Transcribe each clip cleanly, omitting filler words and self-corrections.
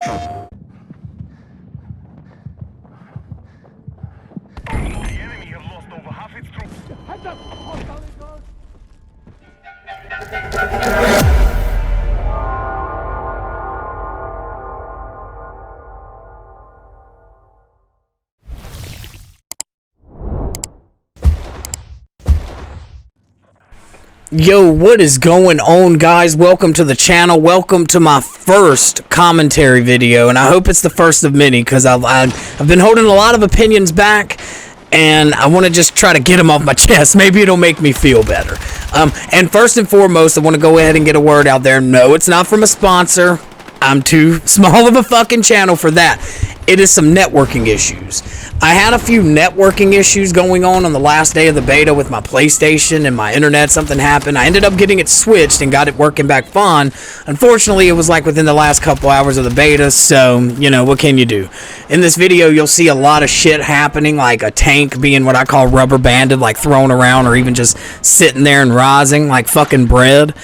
enemy has lost over half its troops. Heads up! Hostile inbound! Yo, what is going on, guys? Welcome to the channel. Welcome to my first commentary video, and I hope it's the first of many, because I've been holding a lot of opinions back, and I want to just try to get them off my chest. Maybe it'll make me feel better. And first and foremost, I want to go ahead and get a word out there. No, it's not from a sponsor. I'm too small of a fucking channel for that. It is some networking issues. I had a few networking issues going on the last day of the beta with my PlayStation and my internet. Something happened. I ended up getting it switched and got it working back fine. Unfortunately, it was like within the last couple hours of the beta, so, you know, what can you do? In this video, you'll see a lot of shit happening, like a tank being what I call rubber banded, like thrown around, or even just sitting there and rising like fucking bread.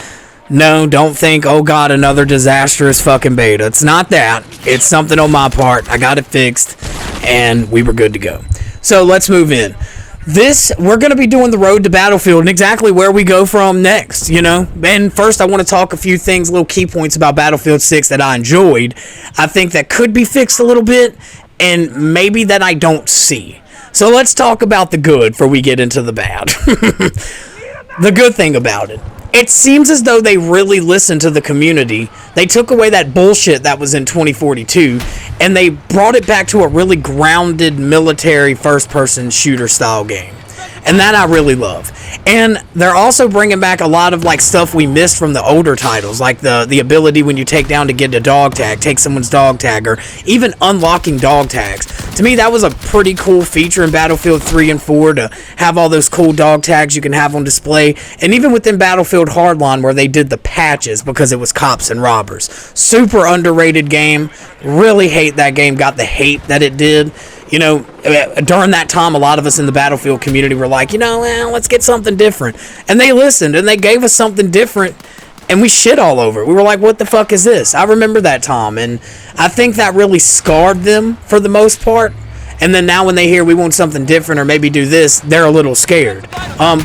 No, don't think, oh god, another disastrous fucking beta. It's not that. It's something on my part. I got it fixed, and we were good to go. So let's move in. We're going to be doing the road to Battlefield and exactly where we go from next, you know? And first, I want to talk a few things, little key points about Battlefield 6 that I enjoyed. I think that could be fixed a little bit, and maybe that I don't see. So let's talk about the good before we get into the bad. The good thing about it. It seems as though they really listened to the community. They took away that bullshit that was in 2042, and they brought it back to a really grounded military first-person shooter style game. And that I really love. And they're also bringing back a lot of like stuff we missed from the older titles, like the ability when you take down to get a dog tag, take someone's dog tag, or even unlocking dog tags. To me, that was a pretty cool feature in Battlefield 3 and 4 to have all those cool dog tags you can have on display. And even within Battlefield Hardline, where they did the patches because it was cops and robbers. Super underrated game. Really hate that game got the hate that it did. You know, during that time, a lot of us in the Battlefield community were like, you know, let's get something different. And they listened, and they gave us something different, and we shit all over it. We were like, what the fuck is this? I remember that time, and I think that really scarred them for the most part. And then now when they hear we want something different or maybe do this, they're a little scared.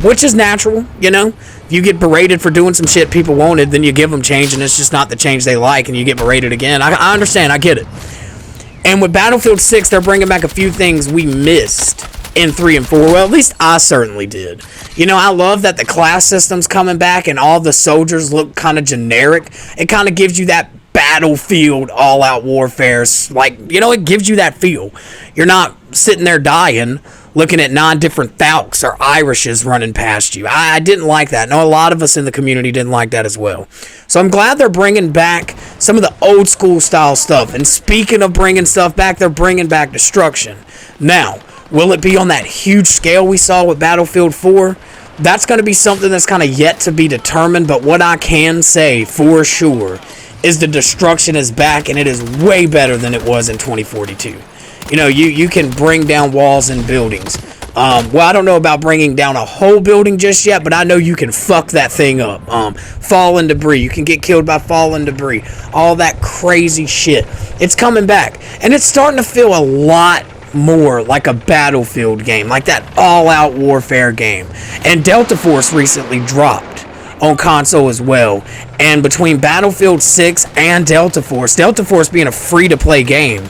Which is natural, you know? If you get berated for doing some shit people wanted, then you give them change, and it's just not the change they like, and you get berated again. I understand. I get it. And with Battlefield 6, they're bringing back a few things we missed in 3 and 4. Well, at least I certainly did. You know, I love that the class system's coming back and all the soldiers look kind of generic. It kind of gives you that Battlefield all-out warfare. Like, you know, it gives you that feel. You're not sitting there dying looking at 9 different Falcons or Irishes running past you. I didn't like that. No, a lot of us in the community didn't like that as well. So I'm glad they're bringing back some of the old school style stuff. And speaking of bringing stuff back, they're bringing back destruction. Now, will it be on that huge scale we saw with Battlefield 4? That's going to be something that's kind of yet to be determined. But what I can say for sure is the destruction is back, and it is way better than it was in 2042. You know, you can bring down walls and buildings. Well, I don't know about bringing down a whole building just yet, but I know you can fuck that thing up. Fallen debris. You can get killed by fallen debris. All that crazy shit. It's coming back. And it's starting to feel a lot more like a Battlefield game, like that all-out warfare game. And Delta Force recently dropped on console as well. And between Battlefield 6 and Delta Force being a free-to-play game,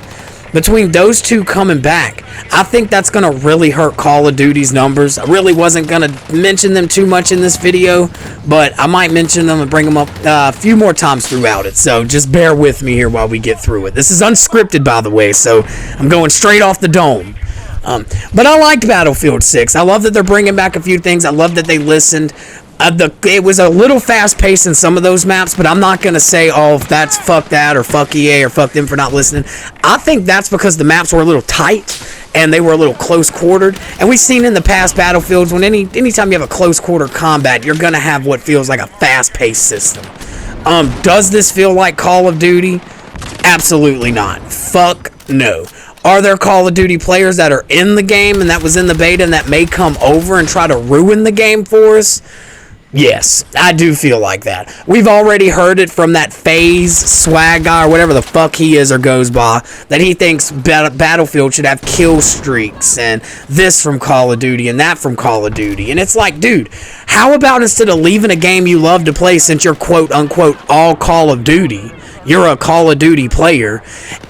between those two coming back, I think that's going to really hurt Call of Duty's numbers. I really wasn't going to mention them too much in this video, but I might mention them and bring them up a few more times throughout it. So just bear with me here while we get through it. This is unscripted, by the way, so I'm going straight off the dome. But I liked Battlefield 6. I love that they're bringing back a few things. I love that they listened. It was a little fast-paced in some of those maps, but I'm not going to say, oh, that's fuck that or fuck EA or fuck them for not listening. I think that's because the maps were a little tight and they were a little close-quartered. And we've seen in the past Battlefields, when anytime you have a close-quarter combat, you're going to have what feels like a fast-paced system. Does this feel like Call of Duty? Absolutely not. Fuck no. Are there Call of Duty players that are in the game and that was in the beta and that may come over and try to ruin the game for us? Yes, I do feel like that. We've already heard it from that FaZe swag guy or whatever the fuck he is or goes by, that he thinks Battlefield should have kill streaks and this from Call of Duty and that from Call of Duty. And it's like, dude, how about instead of leaving a game you love to play since you're quote unquote all Call of Duty, you're a Call of Duty player,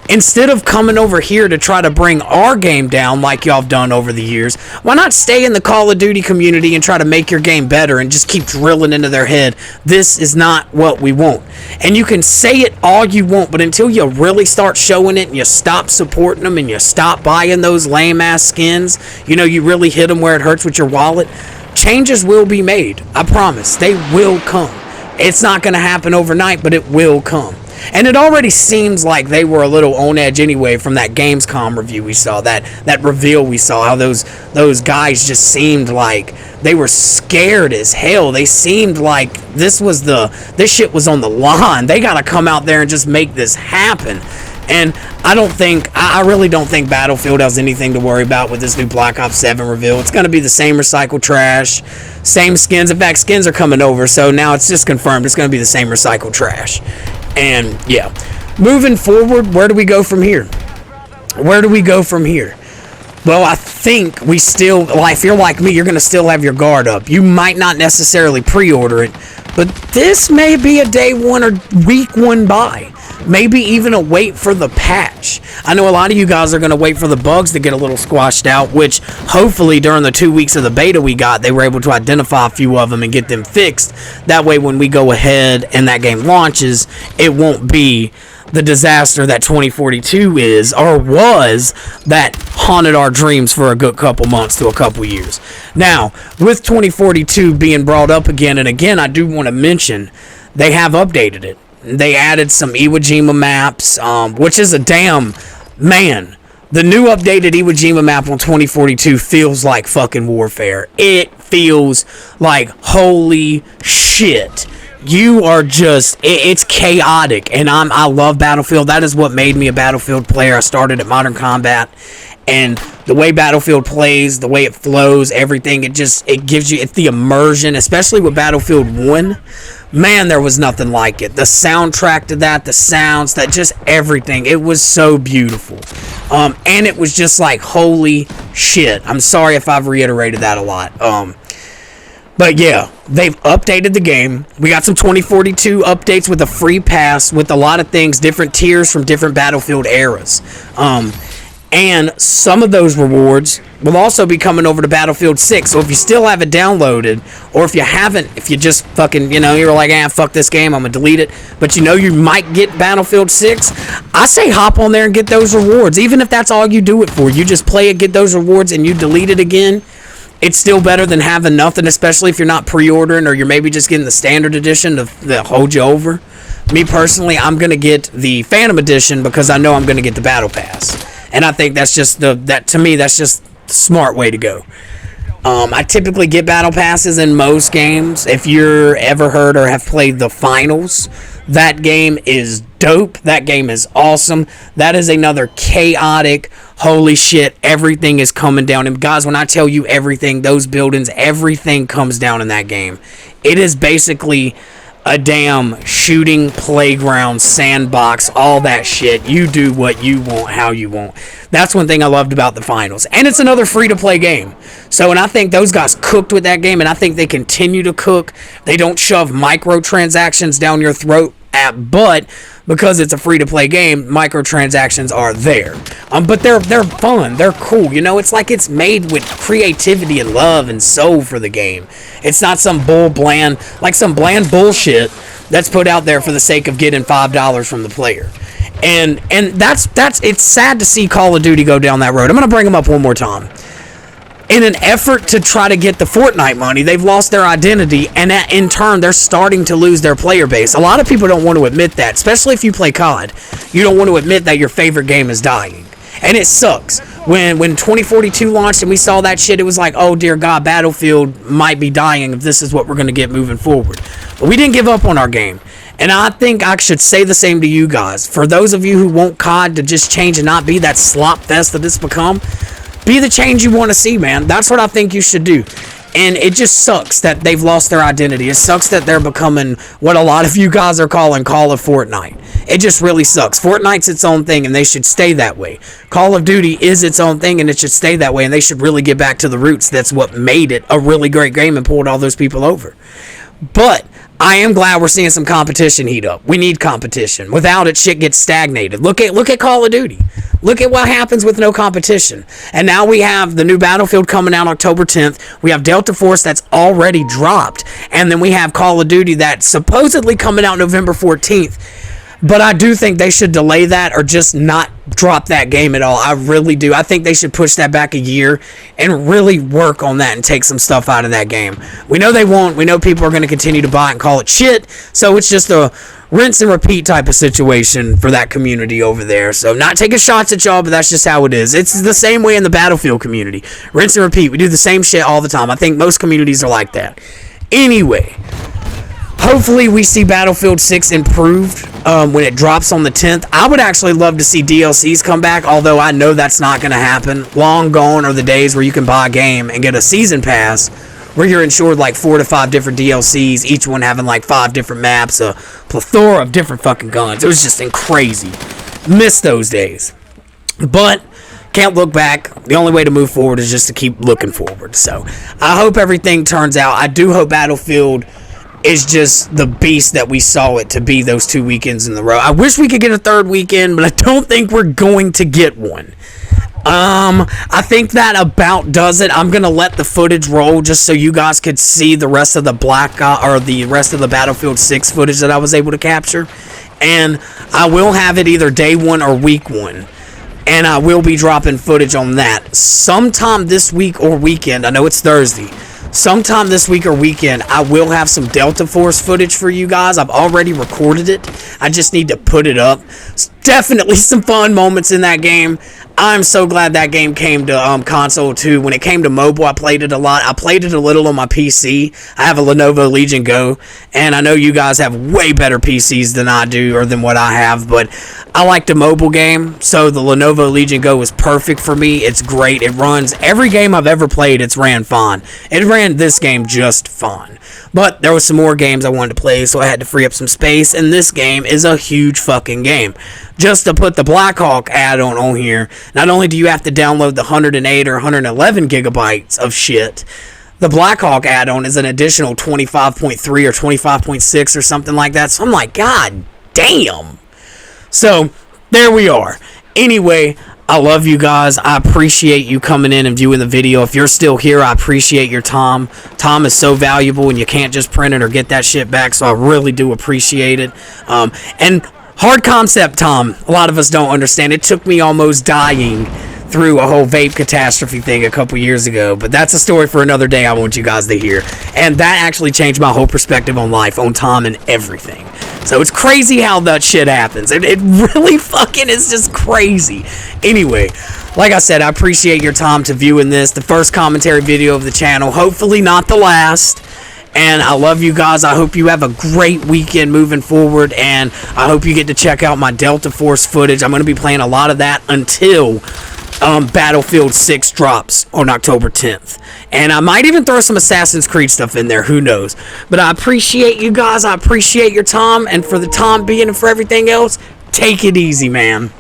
instead of coming over here to try to bring our game down like y'all have done over the years, why not stay in the Call of Duty community and try to make your game better and just keep drilling into their head, this is not what we want. And you can say it all you want, but until you really start showing it and you stop supporting them and you stop buying those lame-ass skins, you really hit them where it hurts with your wallet, changes will be made. I promise. They will come. It's not going to happen overnight, but it will come. And it already seems like they were a little on edge anyway from that Gamescom review we saw, that reveal we saw, how those guys just seemed like they were scared as hell. They seemed like this shit was on the line. They gotta come out there and just make this happen. And I really don't think Battlefield has anything to worry about with this new Black Ops 7 reveal. It's going to be the same recycled trash, same skins. In fact, skins are coming over, so now it's just confirmed it's going to be the same recycled trash. And, yeah. Moving forward, where do we go from here? Well, I think we still, if you're like me, you're going to still have your guard up. You might not necessarily pre-order it, but this may be a day one or week one buy. Maybe even a wait for the patch. I know a lot of you guys are going to wait for the bugs to get a little squashed out, which hopefully during the 2 weeks of the beta we got, they were able to identify a few of them and get them fixed. That way when we go ahead and that game launches, it won't be the disaster that 2042 is or was that haunted our dreams for a good couple months to a couple years. Now, with 2042 being brought up again and again, I do want to mention they have updated it. They added some Iwo Jima maps, which is the new updated Iwo Jima map on 2042 feels like fucking warfare. It feels like holy shit. You are just, it's chaotic, and I love Battlefield. That is what made me a Battlefield player. I started at Modern Combat, and the way Battlefield plays, the way it flows, everything, it gives you, it's the immersion, especially with Battlefield 1. Man, there was nothing like it. The soundtrack to that, the sounds, that just everything. It was so beautiful. And it was just like, holy shit. I'm sorry if I've reiterated that a lot. But yeah, they've updated the game. We got some 2042 updates with a free pass with a lot of things, different tiers from different Battlefield eras. And some of those rewards will also be coming over to Battlefield 6. So if you still have it downloaded, or if you haven't, if you just fucking, you're like, fuck this game, I'm going to delete it, but you might get Battlefield 6, I say hop on there and get those rewards. Even if that's all you do it for, you just play it, get those rewards, and you delete it again. It's still better than having nothing, especially if you're not pre-ordering or you're maybe just getting the standard edition to hold you over. Me personally, I'm going to get the Phantom Edition because I know I'm going to get the Battle Pass. And I think that's just to me, that's just the smart way to go. I typically get Battle Passes in most games. If you're ever heard or have played the Finals, that game is dope. That game is awesome. That is another chaotic, holy shit, everything is coming down. And guys, when I tell you everything, those buildings, everything comes down in that game. It is basically a damn shooting playground, sandbox, all that shit. You do what you want, how you want. That's one thing I loved about the Finals. And it's another free-to-play game. So, and I think those guys cooked with that game, and I think they continue to cook. They don't shove microtransactions down your throat, but because it's a free-to-play game, microtransactions are there. But they're fun. They're cool. It's like it's made with creativity and love and soul for the game. It's not some bland bullshit that's put out there for the sake of getting $5 from the player. And that's it's sad to see Call of Duty go down that road. I'm going to bring them up one more time. In an effort to try to get the Fortnite money, they've lost their identity, and in turn, they're starting to lose their player base. A lot of people don't want to admit that, especially if you play COD. You don't want to admit that your favorite game is dying. And it sucks. When 2042 launched and we saw that shit, it was like, oh dear God, Battlefield might be dying if this is what we're going to get moving forward. But we didn't give up on our game. And I think I should say the same to you guys. For those of you who want COD to just change and not be that slop fest that it's become, be the change you want to see, man. That's what I think you should do. And it just sucks that they've lost their identity. It sucks that they're becoming what a lot of you guys are calling Call of Fortnite. It just really sucks. Fortnite's its own thing, and they should stay that way. Call of Duty is its own thing, and it should stay that way, and they should really get back to the roots. That's what made it a really great game and pulled all those people over. But I am glad we're seeing some competition heat up. We need competition. Without it, shit gets stagnated. Look at Call of Duty. Look at what happens with no competition. And now we have the new Battlefield coming out October 10th. We have Delta Force that's already dropped. And then we have Call of Duty that's supposedly coming out November 14th. But I do think they should delay that or just not drop that game at all. I really do. I think they should push that back a year and really work on that and take some stuff out of that game. We know they won't. We know people are going to continue to buy it and call it shit. So it's just a rinse and repeat type of situation for that community over there. So not taking shots at y'all, but that's just how it is. It's the same way in the Battlefield community. Rinse and repeat. We do the same shit all the time. I think most communities are like that. Anyway, hopefully we see Battlefield 6 improved when it drops on the 10th. I would actually love to see DLCs come back, although I know that's not going to happen. Long gone are the days where you can buy a game and get a season pass where you're insured like 4 to 5 different DLCs, each one having like 5 different maps, a plethora of different fucking guns. It was just crazy. Miss those days. But can't look back. The only way to move forward is just to keep looking forward. So I hope everything turns out. I do hope Battlefield is just the beast that we saw it to be those 2 weekends in the row. I wish we could get a third weekend, but I don't think we're going to get one. I think that about does it. I'm gonna let the footage roll just so you guys could see the rest of the the rest of the Battlefield 6 footage that I was able to capture. And I will have it either day 1 or week 1. And I will be dropping footage on that sometime this week or weekend. I know it's Thursday. Sometime this week or weekend, I will have some Delta Force footage for you guys. I've already recorded it. I just need to put it up. It's definitely some fun moments in that game. I'm so glad that game came to console too. When it came to mobile, I played it a lot. I played it a little on my PC. I have a Lenovo Legion Go, and I know you guys have way better PCs than I do or than what I have, but I like the mobile game, so the Lenovo Legion Go is perfect for me. It's great. It runs every game I've ever played. It's ran fine. It ran this game just fine. But there was some more games I wanted to play, so I had to free up some space, and this game is a huge fucking game. Just to put the Blackhawk add-on on here, not only do you have to download the 108 or 111 gigabytes of shit, the Blackhawk add-on is an additional 25.3 or 25.6 or something like that. So I'm like, God damn. So there we are. Anyway, I love you guys. I appreciate you coming in and viewing the video. If you're still here, I appreciate your time. Time is so valuable, and you can't just print it or get that shit back, so I really do appreciate it. And hard concept, Tom, a lot of us don't understand. It took me almost dying through a whole vape catastrophe thing a couple years ago, but that's a story for another day I want you guys to hear. And that actually changed my whole perspective on life, on time, and everything. So it's crazy how that shit happens. It really fucking is just crazy. Anyway, like I said, I appreciate your time to viewing this, the first commentary video of the channel, hopefully not the last. And I love you guys. I hope you have a great weekend moving forward, and I hope you get to check out my Delta Force footage. I'm going to be playing a lot of that until Battlefield 6 drops on October 10th. And I might even throw some Assassin's Creed stuff in there, who knows. But I appreciate you guys, I appreciate your time, and for the time being and for everything else, take it easy, man.